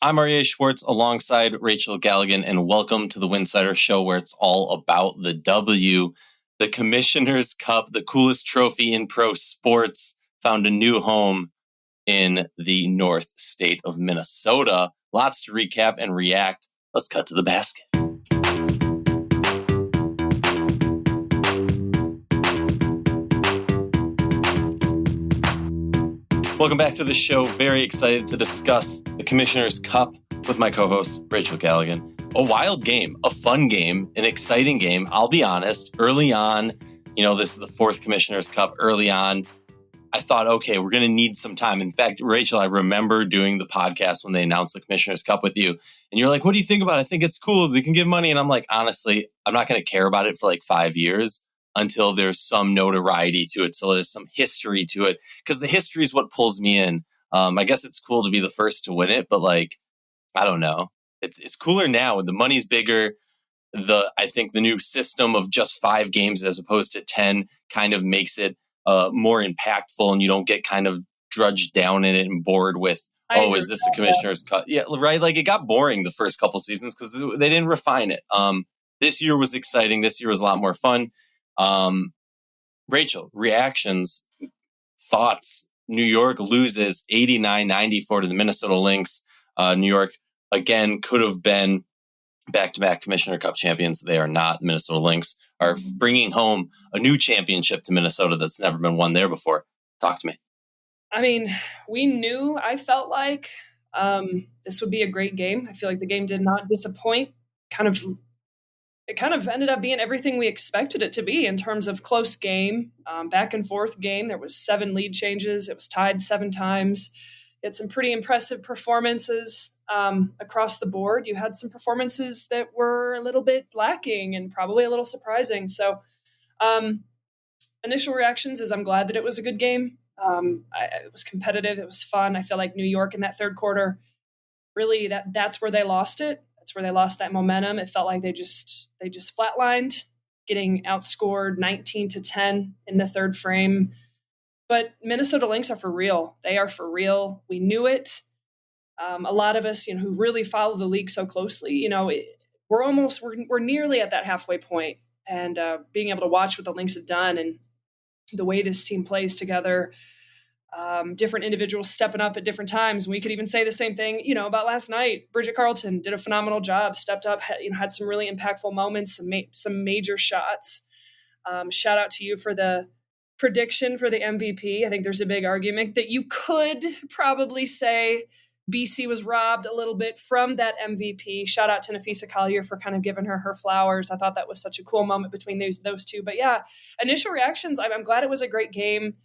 I'm Aryeh Schwartz alongside Rachel Galligan, and welcome to the Winsidr Show, where it's all about the W. The Commissioner's Cup, the coolest trophy in pro sports, found a new home in the North State of Minnesota. Lots to recap and react. Let's cut to the basket. Welcome back to the show. Very excited to discuss the Commissioner's Cup with my co-host, Rachel Galligan. A wild game, a fun game, an exciting game. I'll be honest, early on, this is the fourth Commissioner's Cup. Early on, I thought, okay, we're going to need some time. In fact, Rachel, I remember doing the podcast when they announced the Commissioner's Cup with you. And you're like, what do you think about it? I think it's cool. They can give money. And I'm like, honestly, I'm not going to care about it for like 5 years until there's some notoriety to it, so there's some history to it. Because the history is what pulls me in. I guess it's cool to be the first to win it, but like, I don't know. It's cooler now and the money's bigger. I think the new system of just 5 games as opposed to 10 kind of makes it more impactful, and you don't get kind of drudged down in it and bored with, is this a Commissioner's Cup? Yeah, right. Like it got boring the first couple seasons because they didn't refine it. This year was exciting. This year was a lot more fun. Rachel, reactions, thoughts. New York loses 89-94 to the Minnesota Lynx. New York, again, could have been back-to-back Commissioner Cup champions. They are not. Minnesota Lynx are bringing home a new championship to Minnesota that's never been won there before. Talk to me. I mean, I felt like this would be a great game. I feel like the game did not disappoint. It kind of ended up being everything we expected it to be in terms of close game, back and forth game. There was 7 lead changes. It was tied 7 times. You had some pretty impressive performances across the board. You had some performances that were a little bit lacking and probably a little surprising. So initial reactions is I'm glad that it was a good game. It was competitive. It was fun. I feel like New York in that third quarter, really that's where they lost it. That's where they lost that momentum. It felt like they just flatlined, getting outscored 19-10 in the third frame. But Minnesota Lynx are for real. They are for real. We knew it. A lot of us, who really follow the league so closely, we're nearly at that halfway point. And being able to watch what the Lynx have done and the way this team plays together, different individuals stepping up at different times. We could even say the same thing, about last night. Bridget Carleton did a phenomenal job, stepped up, had some really impactful moments, some major shots. Shout out to you for the prediction for the MVP. I think there's a big argument that you could probably say BC was robbed a little bit from that MVP. Shout out to Napheesa Collier for kind of giving her flowers. I thought that was such a cool moment between those two. But yeah, initial reactions, I'm glad it was a great game.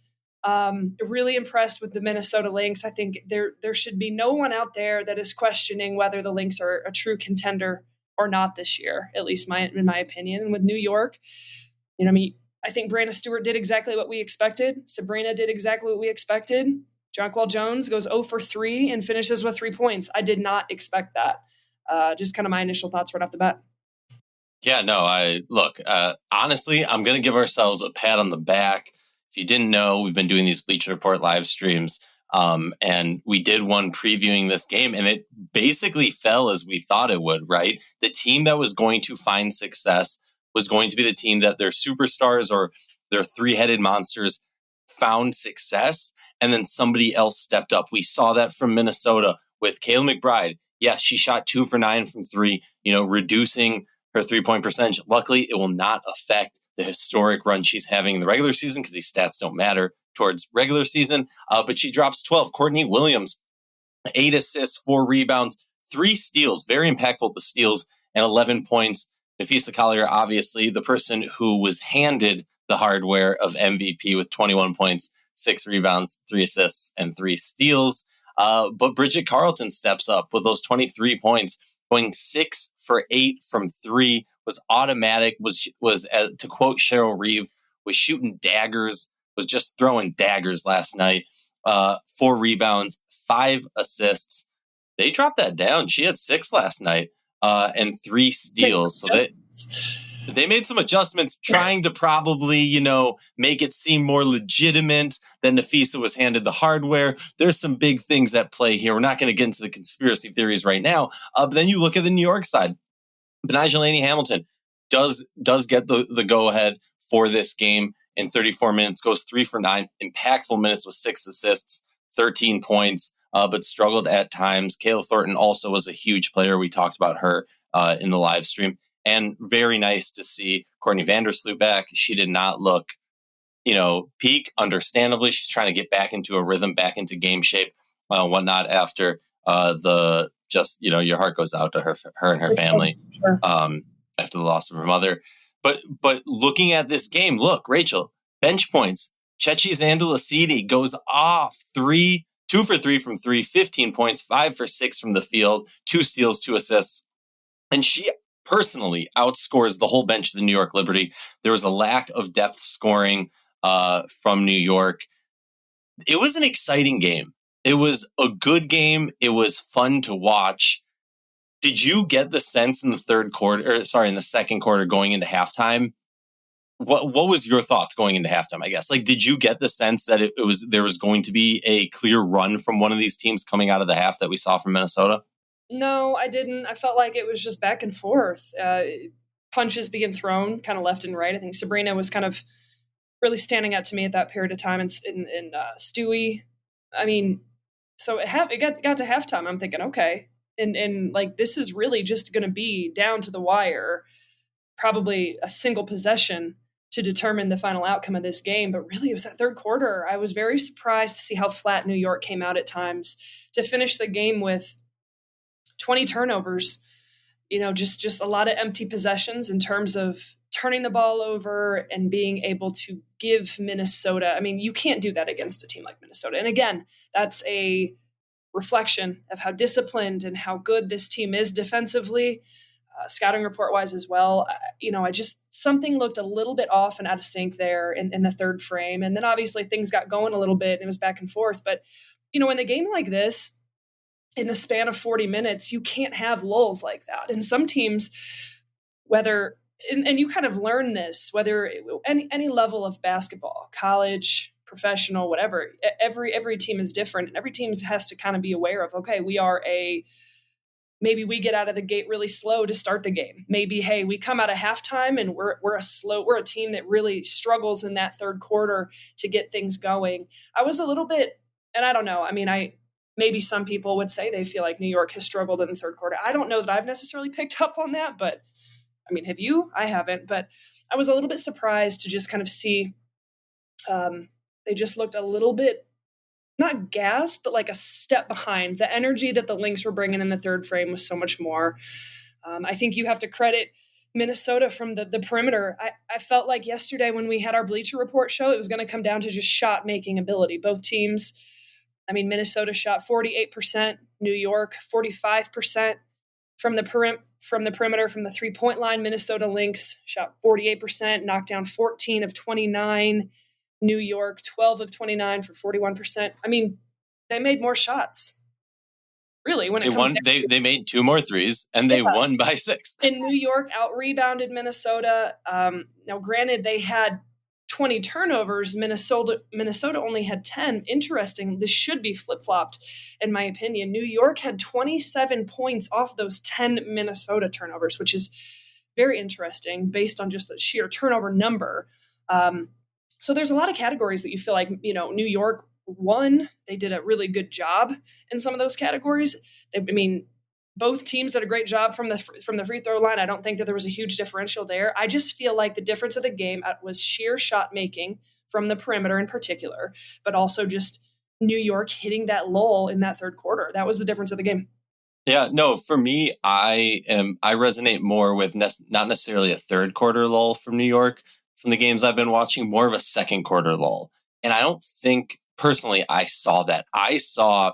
Really impressed with the Minnesota Lynx. I think there should be no one out there that is questioning whether the Lynx are a true contender or not this year, at least in my opinion. And with New York, I think Brianna Stewart did exactly what we expected. Sabrina did exactly what we expected. Jonquel Jones goes 0 for 3 and finishes with 3 points. I did not expect that. Just kind of my initial thoughts right off the bat. Yeah, no, honestly, I'm going to give ourselves a pat on the back. If you didn't know, we've been doing these Bleacher Report live streams, and we did one previewing this game, and it basically fell as we thought it would, right? The team that was going to find success was going to be the team that their superstars or their 3-headed monsters found success, and then somebody else stepped up. We saw that from Minnesota with Kayla McBride. Yes, she shot 2 for 9 from 3, reducing her 3-point percentage. Luckily, it will not affect the historic run she's having in the regular season because these stats don't matter towards regular season. But she drops 12. Courtney Williams, 8 assists, 4 rebounds, 3 steals. Very impactful with the steals and 11 points. Napheesa Collier, obviously, the person who was handed the hardware of MVP with 21 points, 6 rebounds, 3 assists, and 3 steals. But Bridget Carleton steps up with those 23 points, going 6 for 8 from 3, was automatic, was to quote Cheryl Reeve, was shooting daggers, was just throwing daggers last night. 4 rebounds, 5 assists. They dropped that down. She had 6 last night and 3 steals. So They made some adjustments trying to probably, make it seem more legitimate than Nafisa was handed the hardware. There's some big things at play here. We're not going to get into the conspiracy theories right now. But then you look at the New York side. Betnijah Hamilton does get the go-ahead for this game in 34 minutes, goes 3 for 9, impactful minutes with 6 assists, 13 points, but struggled at times. Kayla Thornton also was a huge player. We talked about her in the live stream. And very nice to see Courtney Vandersloot back. She did not look, peak, understandably. She's trying to get back into a rhythm, back into game shape, whatnot after your heart goes out to her and her family after the loss of her mother. But looking at this game, look, Rachel, bench points. Chechi Zandalasidi goes off 2 for 3 from 3, 15 points, 5 for 6 from the field, 2 steals, 2 assists. And she personally outscores the whole bench of the New York Liberty. There was a lack of depth scoring from New York. It was an exciting game. It was a good game. It was fun to watch. Did you get the sense in the in the second quarter going into halftime? What was your thoughts going into halftime, I guess? Did you get the sense that there was going to be a clear run from one of these teams coming out of the half that we saw from Minnesota? No, I didn't. I felt like it was just back and forth. Punches being thrown kind of left and right. I think Sabrina was kind of really standing out to me at that period of time. And Stewie, I mean, so it got to halftime. I'm thinking, okay. And this is really just going to be down to the wire, probably a single possession to determine the final outcome of this game. But really, it was that third quarter. I was very surprised to see how flat New York came out at times to finish the game with 20 turnovers, just a lot of empty possessions in terms of turning the ball over and being able to give Minnesota. I mean, you can't do that against a team like Minnesota. And again, that's a reflection of how disciplined and how good this team is defensively, scouting report wise as well. Something looked a little bit off and out of sync there in the third frame. And then obviously things got going a little bit and it was back and forth. But, in a game like this, in the span of 40 minutes, you can't have lulls like that. And some teams, and you kind of learn this, whether any level of basketball, college, professional, whatever, every team is different. And every team has to kind of be aware of, okay, maybe we get out of the gate really slow to start the game. Maybe, hey, we come out of halftime and we're a team that really struggles in that third quarter to get things going. I was a little bit, and I don't know, maybe some people would say they feel like New York has struggled in the third quarter. I don't know that I've necessarily picked up on that, but have you? I haven't, but I was a little bit surprised to just kind of see they just looked a little bit, not gassed, but like a step behind. The energy that the Lynx were bringing in the third frame was so much more. I think you have to credit Minnesota from the perimeter. I felt like yesterday when we had our Bleacher Report show, it was going to come down to just shot-making ability. Both teams, Minnesota shot 48%, New York 45% from the perimeter, from the three-point line. Minnesota Lynx shot 48%, knocked down 14 of 29. New York 12 of 29 for 41%. They made more shots. Really, when they made 2 more threes and they won by 6. And New York out-rebounded Minnesota. Now, granted, they had 20 turnovers. Minnesota only had 10. Interesting. This should be flip-flopped, in my opinion. New York had 27 points off those 10 Minnesota turnovers, which is very interesting based on just the sheer turnover number. So there's a lot of categories that you feel like, New York won. They did a really good job in some of those categories. Both teams did a great job from the free throw line. I don't think that there was a huge differential there. I just feel like the difference of the game was sheer shot making from the perimeter in particular, but also just New York hitting that lull in that third quarter. That was the difference of the game. Yeah, no, for me, I resonate more with not necessarily a third quarter lull from New York from the games I've been watching, more of a second quarter lull. And I don't think personally I saw that. I saw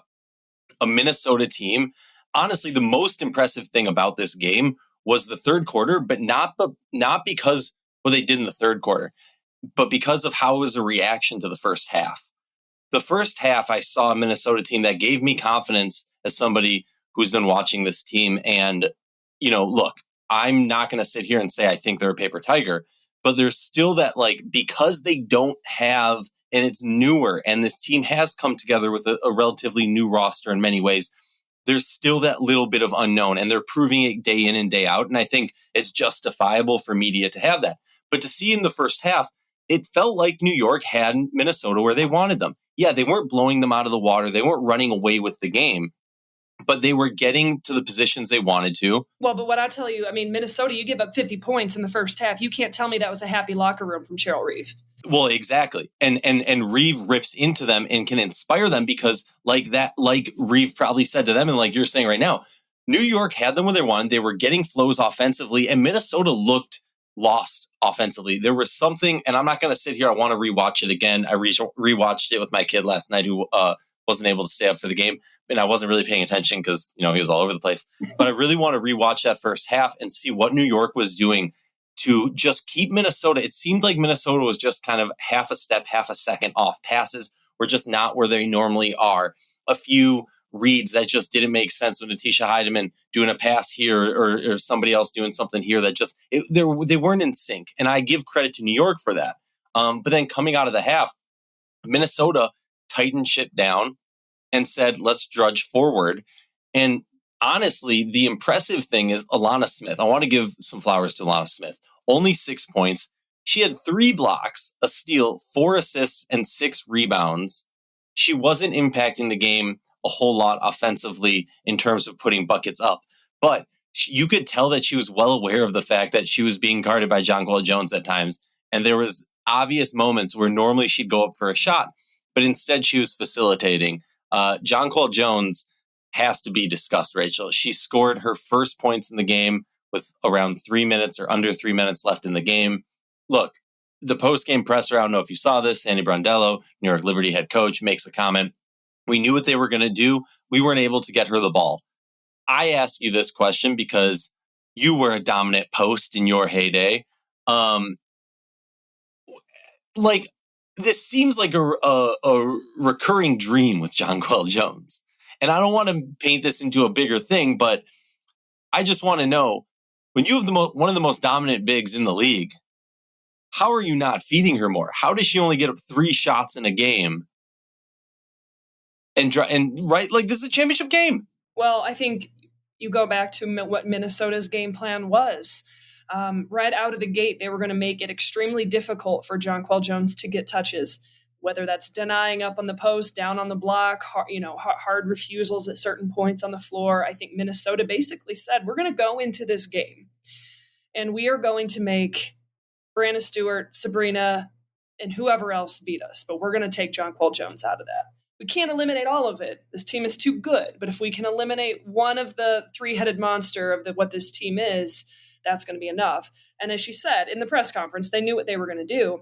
a Minnesota team. Honestly, the most impressive thing about this game was the third quarter, but not because what they did in the third quarter, but because of how it was a reaction to the first half. The first half, I saw a Minnesota team that gave me confidence as somebody who's been watching this team. And, look, I'm not going to sit here and say I think they're a paper tiger, but there's still that, like, because they don't have, and it's newer, and this team has come together with a relatively new roster in many ways, there's still that little bit of unknown, and they're proving it day in and day out. And I think it's justifiable for media to have that. But to see in the first half, it felt like New York had Minnesota where they wanted them. Yeah, they weren't blowing them out of the water. They weren't running away with the game, but they were getting to the positions they wanted to. Well, but what I tell you, I mean, Minnesota, you give up 50 points in the first half. You can't tell me that was a happy locker room from Cheryl Reeve. Well, exactly. And Reeve rips into them and can inspire them because like Reeve probably said to them, and like you're saying right now, New York had them where they wanted. They were getting flows offensively, and Minnesota looked lost offensively. There was something, and I'm not going to sit here. I want to rewatch it again. I rewatched it with my kid last night who wasn't able to stay up for the game, and I wasn't really paying attention because, he was all over the place. But I really want to rewatch that first half and see what New York was doing to just keep Minnesota. It seemed like Minnesota was just kind of half a step, half a second off. Passes were just not where they normally are. A few reads that just didn't make sense with Natisha Heidemann doing a pass here or somebody else doing something here that just, they weren't in sync. And I give credit to New York for that. But then coming out of the half, Minnesota tightened shit down and said, let's drudge forward. And honestly, the impressive thing is Alana Smith. I want to give some flowers to Alana Smith. Only 6 points. She had 3 blocks, a steal, 4 assists, and 6 rebounds. She wasn't impacting the game a whole lot offensively in terms of putting buckets up. But you could tell that she was well aware of the fact that she was being guarded by Jonquel Jones at times. And there was obvious moments where normally she'd go up for a shot, but instead she was facilitating. Jonquel Jones has to be discussed, Rachel. She scored her first points in the game with around 3 minutes or under 3 minutes left in the game. Look, the post-game presser, I don't know if you saw this, Sandy Brondello, New York Liberty head coach, makes a comment. We knew what they were going to do. We weren't able to get her the ball. I ask you this question because you were a dominant post in your heyday. This seems like a recurring dream with Jonquel Jones. And I don't want to paint this into a bigger thing, but I just want to know, when you have one of the most dominant bigs in the league, how are you not feeding her more? How does she only get up 3 shots in a game? And right, like, this is a championship game. Well, I think you go back to what Minnesota's game plan was. Right out of the gate, they were going to make it extremely difficult for Jonquel Jones to get touches, whether that's denying up on the post, down on the block, hard refusals at certain points on the floor. I think Minnesota basically said, we're going to go into this game and we are going to make Brianna Stewart, Sabrina, and whoever else beat us, but we're going to take Jonquel Jones out of that. We can't eliminate all of it. This team is too good, but if we can eliminate one of the 3-headed monster of what this team is, that's going to be enough. And as she said in the press conference, they knew what they were going to do.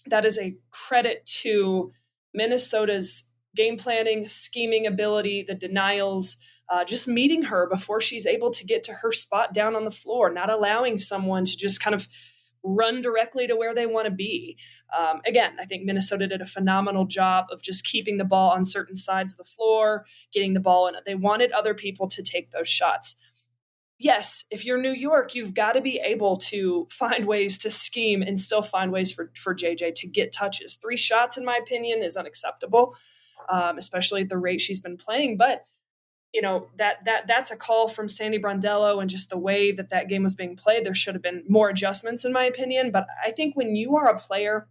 That is a credit to Minnesota's game planning, scheming ability, the denials, just meeting her before she's able to get to her spot down on the floor, not allowing someone to just kind of run directly to where they want to be. Again, I think Minnesota did a phenomenal job of just keeping the ball on certain sides of the floor, getting the ball in. They wanted other people to take those shots. Yes, if you're New York, you've got to be able to find ways to scheme and still find ways for JJ to get touches. 3 shots, in my opinion, is unacceptable, especially at the rate she's been playing. But that's a call from Sandy Brondello, and just the way that game was being played, there should have been more adjustments, in my opinion. But I think when you are a player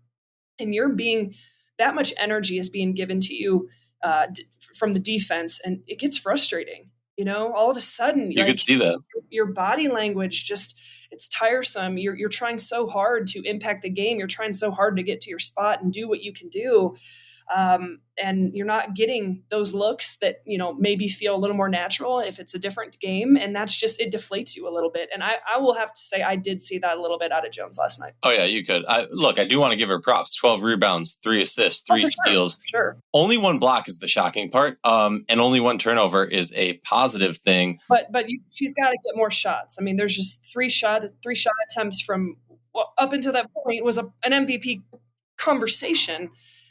and you're being, that much energy is being given to you from the defense, and it gets frustrating. All of a sudden, you could see that your body language it's tiresome. You're trying so hard to impact the game. You're trying so hard to get to your spot and do what you can do. And you're not getting those looks that, maybe feel a little more natural if it's a different game. And that's just, it deflates you a little bit. And I will have to say, I did see that a little bit out of Jones last night. Oh yeah, you could. I do want to give her props. 12 rebounds, 3 assists, 3 steals. Sure. Only 1 block is the shocking part. And only 1 turnover is a positive thing. But she's got to get more shots. I mean, there's just 3 shot attempts from up until that point was an MVP conversation.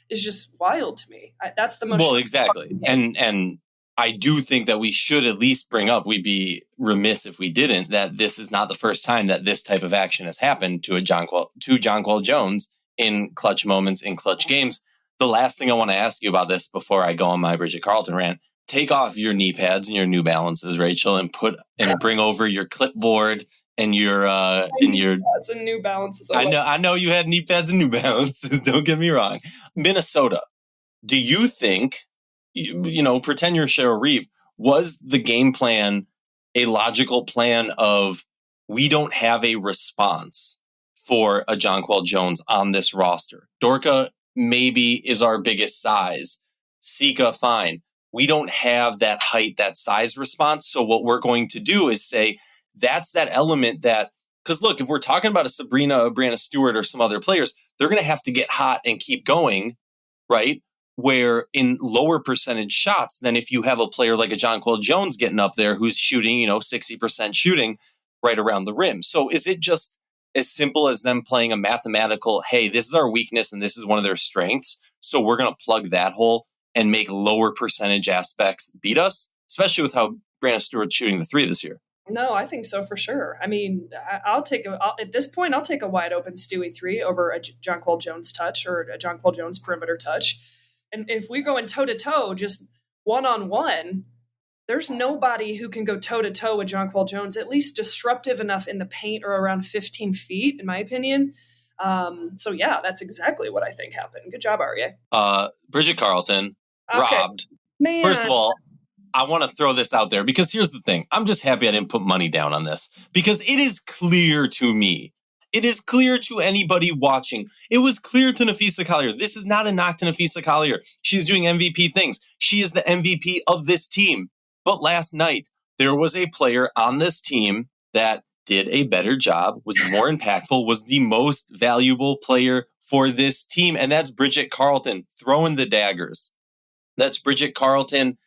Is just wild to me. That's the most. Well, exactly. And I do think that we should at least bring up, we'd be remiss if we didn't, that this is not the first time that this type of action has happened to Jonquel Jones in clutch moments, in clutch games. The last thing I want to ask you about this before I go on my Bridget Carleton rant, take off your knee pads and your New Balances, Rachel, and bring over your clipboard and your that's a New Balances. I know you had knee pads and New Balances. Don't get me wrong. Minnesota, do you think, pretend you're Cheryl Reeve, was the game plan a logical plan of, we don't have a response for a Jonquel Jones on this roster? Dorka maybe is our biggest size. Sika, fine. We don't have that height, that size response. So what we're going to do is say, that's that element that, because look, if we're talking about a Brianna Stewart or some other players, they're going to have to get hot and keep going, right? Where in lower percentage shots than if you have a player like a Jonquel Jones getting up there who's shooting, 60% shooting right around the rim. So is it just as simple as them playing a mathematical, hey, this is our weakness and this is one of their strengths, so we're going to plug that hole and make lower percentage aspects beat us, especially with how Brianna Stewart's shooting the three this year? No, I think so for sure. I mean, at this point, I'll take a wide open Stewie 3 over a Jonquel Jones touch or a Jonquel Jones perimeter touch. And if we're going toe-to-toe, just one-on-one, there's nobody who can go toe-to-toe with Jonquel Jones, at least disruptive enough in the paint or around 15 feet, in my opinion. So, yeah, that's exactly what I think happened. Good job, Aryeh. Bridget Carleton, robbed. Man. First of all, I want to throw this out there because here's the thing. I'm just happy I didn't put money down on this because it is clear to me. It is clear to anybody watching. It was clear to Napheesa Collier. This is not a knock to Napheesa Collier. She's doing MVP things. She is the MVP of this team. But last night, there was a player on this team that did a better job, was more impactful, was the most valuable player for this team. And that's Bridget Carleton throwing the daggers. That's Bridget Carleton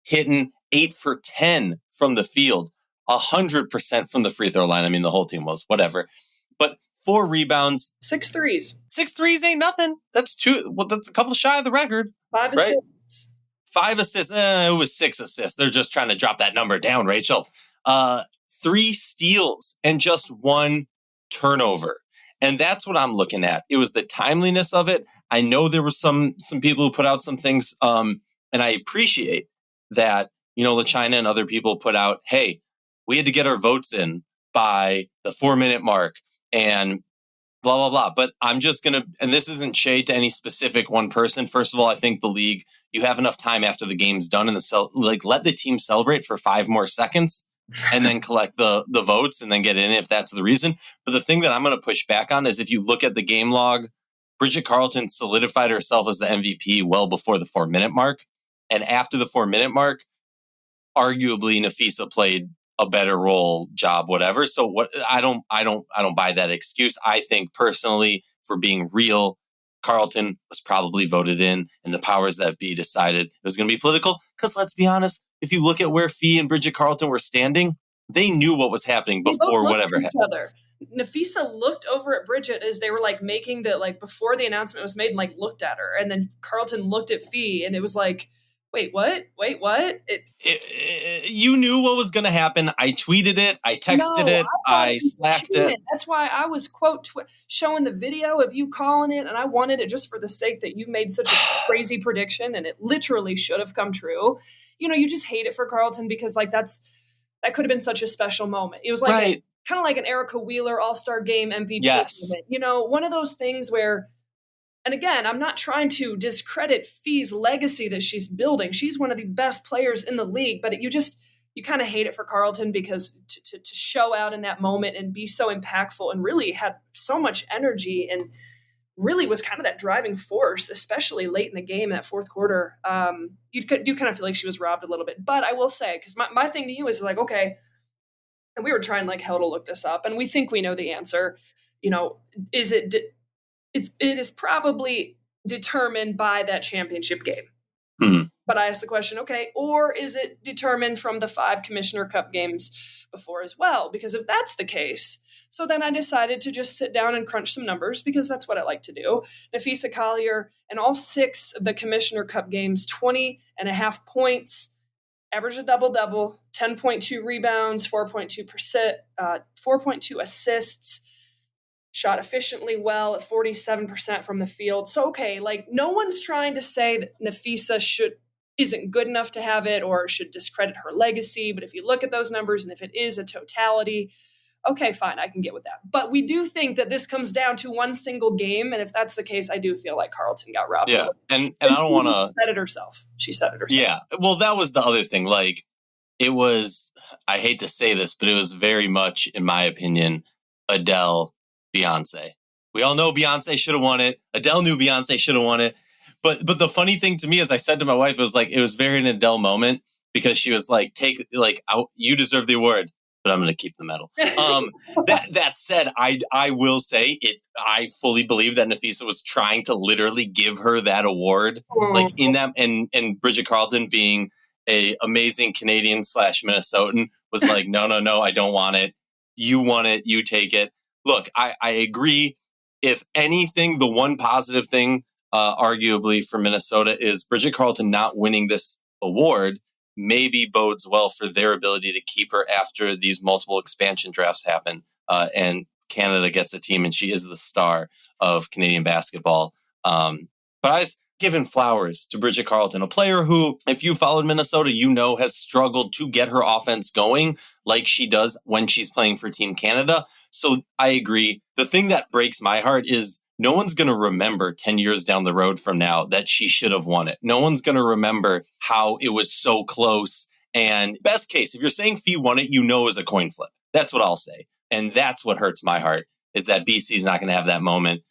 hitting 8 for 10 from the field, 100% from the free throw line. I mean, the whole team was, whatever. But 4 rebounds. 6 threes. 6 threes ain't nothing. That's 2. Well, that's a couple shy of the record. 5 assists. 5 assists. It was 6 assists. They're just trying to drop that number down, Rachel. 3 steals and just 1 turnover. And that's what I'm looking at. It was the timeliness of it. I know there was some people who put out some things, and I appreciate that, LaChina and other people put out, hey, we had to get our votes in by the 4-minute mark and blah, blah, blah. But I'm just going to, and this isn't shade to any specific one person. First of all, I think the league, you have enough time after the game's done and let the team celebrate for 5 more seconds and then collect the votes and then get in if that's the reason. But the thing that I'm going to push back on is if you look at the game log, Bridget Carleton solidified herself as the MVP well before the 4-minute mark. And after the 4-minute mark, arguably Napheesa played a better role, job, whatever. So what I don't buy that excuse. I think personally, for being real, Carleton was probably voted in, and the powers that be decided it was going to be political. Because let's be honest, if you look at where Fee and Bridget Carleton were standing, they knew what was happening before whatever happened. Napheesa looked over at Bridget as they were making before the announcement was made and looked at her. And then Carleton looked at Fee and it was like, wait, what? You knew what was going to happen. I tweeted it. I texted it. I slacked it. That's why I was, quote, showing the video of you calling it. And I wanted it just for the sake that you made such a crazy prediction. And it literally should have come true. You just hate it for Carleton because that could have been such a special moment. It was kind of like an Erica Wheeler All-Star Game MVP moment. One of those things where, and again, I'm not trying to discredit Fee's legacy that she's building. She's one of the best players in the league, but you kind of hate it for Carleton because to show out in that moment and be so impactful and really had so much energy and really was kind of that driving force, especially late in the game, that fourth quarter. You kind of feel like she was robbed a little bit. But I will say, because my thing to you is okay, and we were trying hell to look this up, and we think we know the answer. Is it... It is probably determined by that championship game. Mm-hmm. But I asked the question, okay, or is it determined from the 5 Commissioner Cup games before as well? Because if that's the case, so then I decided to just sit down and crunch some numbers because that's what I like to do. Napheesa Collier in all 6 of the Commissioner Cup games, 20.5 points averaged a double-double, 10.2 rebounds, 4.2 assists, shot efficiently well at 47% from the field. So, okay, like no one's trying to say that Nafisa isn't good enough to have it or should discredit her legacy. But if you look at those numbers and if it is a totality, okay, fine, I can get with that. But we do think that this comes down to one single game. And if that's the case, I do feel like Carleton got robbed. Yeah. And I don't want to... She said it herself. Yeah. Well, that was the other thing. Like, it was, I hate to say this, but it was very much, in my opinion, Adele, Beyonce. We all know Beyonce should have won it. Adele knew Beyonce should have won it. But the funny thing to me, as I said to my wife, it was very an Adele moment because she was like, you deserve the award, but I'm going to keep the medal. That said, I will say it. I fully believe that Nafisa was trying to literally give her that award, like in that, and Bridget Carleton being a amazing Canadian / Minnesotan was like, no, I don't want it. You want it. You take it. Look, I agree. If anything, the one positive thing, arguably for Minnesota is Bridget Carleton not winning this award maybe bodes well for their ability to keep her after these multiple expansion drafts happen and Canada gets a team and she is the star of Canadian basketball. But I was giving flowers to Bridget Carleton, a player who, if you followed Minnesota, has struggled to get her offense going like she does when she's playing for Team Canada. So I agree. The thing that breaks my heart is no one's going to remember 10 years down the road from now that she should have won it. No one's going to remember how it was so close. And best case, if you're saying Fee won it, it was a coin flip. That's what I'll say. And that's what hurts my heart is that BC's not going to have that moment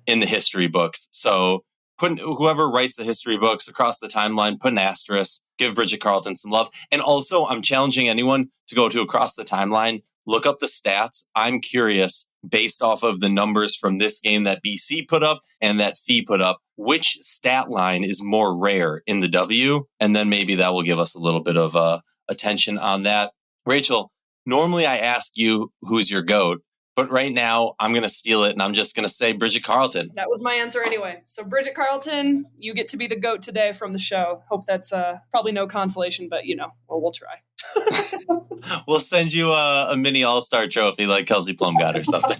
in the history books. So whoever writes the history books across the timeline, put an asterisk, give Bridget Carleton some love. And also, I'm challenging anyone to go to across the timeline, look up the stats. I'm curious, based off of the numbers from this game that BC put up and that Fee put up, which stat line is more rare in the W? And then maybe that will give us a little bit of attention on that. Rachel, normally I ask you who's your GOAT, but right now I'm going to steal it and I'm just going to say Bridget Carleton. That was my answer anyway. So Bridget Carleton, you get to be the GOAT today from the show. Hope that's probably no consolation, but we'll try. We'll send you a mini all-star trophy like Kelsey Plum got or something.